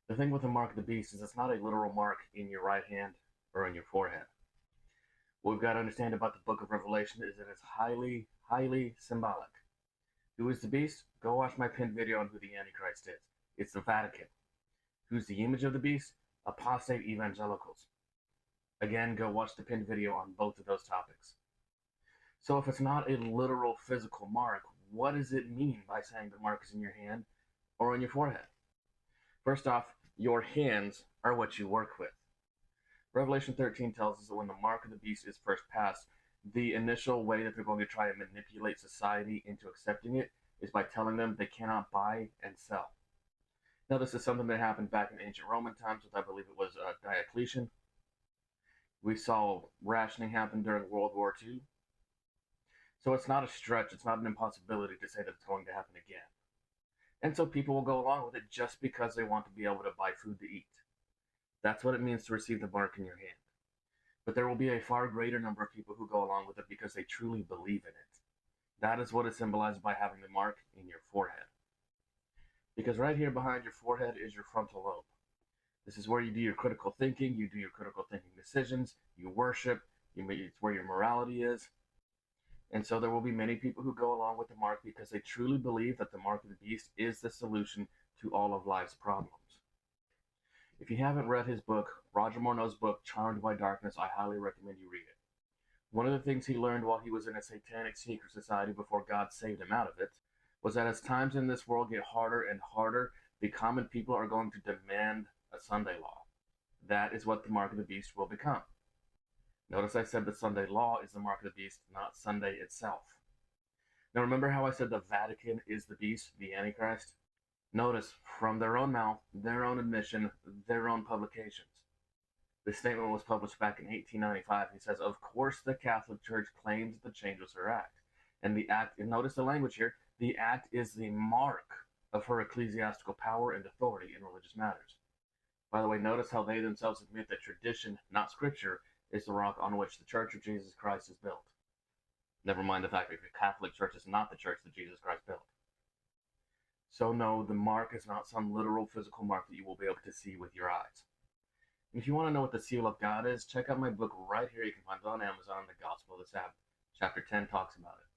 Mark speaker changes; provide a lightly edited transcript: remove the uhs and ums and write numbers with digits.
Speaker 1: The thing with the mark of the beast is it's not a literal mark in your right hand or in your forehead. What we've got to understand about the book of Revelation is that it's highly, highly symbolic. Who is the beast? Go watch my pinned video on who the Antichrist is. It's the Vatican. Who's the image of the beast? Apostate evangelicals. Again, go watch the pinned video on both of those topics. So if it's not a literal physical mark, what does it mean by saying the mark is in your hand or on your forehead? First off, your hands are what you work with. Revelation 13 tells us that when the mark of the beast is first passed, the initial way that they're going to try to manipulate society into accepting it is by telling them they cannot buy and sell. Now, this is something that happened back in ancient Roman times with, I believe it was Diocletian. We saw rationing happen during World War II. So it's not a stretch, it's not an impossibility to say that it's going to happen again. And so people will go along with it just because they want to be able to buy food to eat. That's what it means to receive the mark in your hand. But there will be a far greater number of people who go along with it because they truly believe in it. That is what is symbolized by having the mark in your forehead. Because right here behind your forehead is your frontal lobe. This is where you do your critical thinking, you do your critical thinking decisions, you worship, it's where your morality is. And so there will be many people who go along with the mark because they truly believe that the mark of the beast is the solution to all of life's problems. If you haven't read his book, Roger Morneau's book, Charmed by Darkness, I highly recommend you read it. One of the things he learned while he was in a satanic secret society before God saved him out of it was that as times in this world get harder and harder, the common people are going to demand a Sunday law. That is what the mark of the beast will become. Notice I said the Sunday law is the mark of the beast, not Sunday itself. Now remember how I said the Vatican is the beast, the Antichrist? Notice, from their own mouth, their own admission, their own publications. This statement was published back in 1895. He says, of course the Catholic Church claims the change was her act. And the act, and notice the language here, the act is the mark of her ecclesiastical power and authority in religious matters. By the way, notice how they themselves admit that tradition, not scripture, is the rock on which the Church of Jesus Christ is built. Never mind the fact that the Catholic Church is not the church that Jesus Christ built. So no, the mark is not some literal physical mark that you will be able to see with your eyes. And if you want to know what the seal of God is, check out my book right here. You can find it on Amazon, The Gospel of the Sabbath. Chapter 10 talks about it.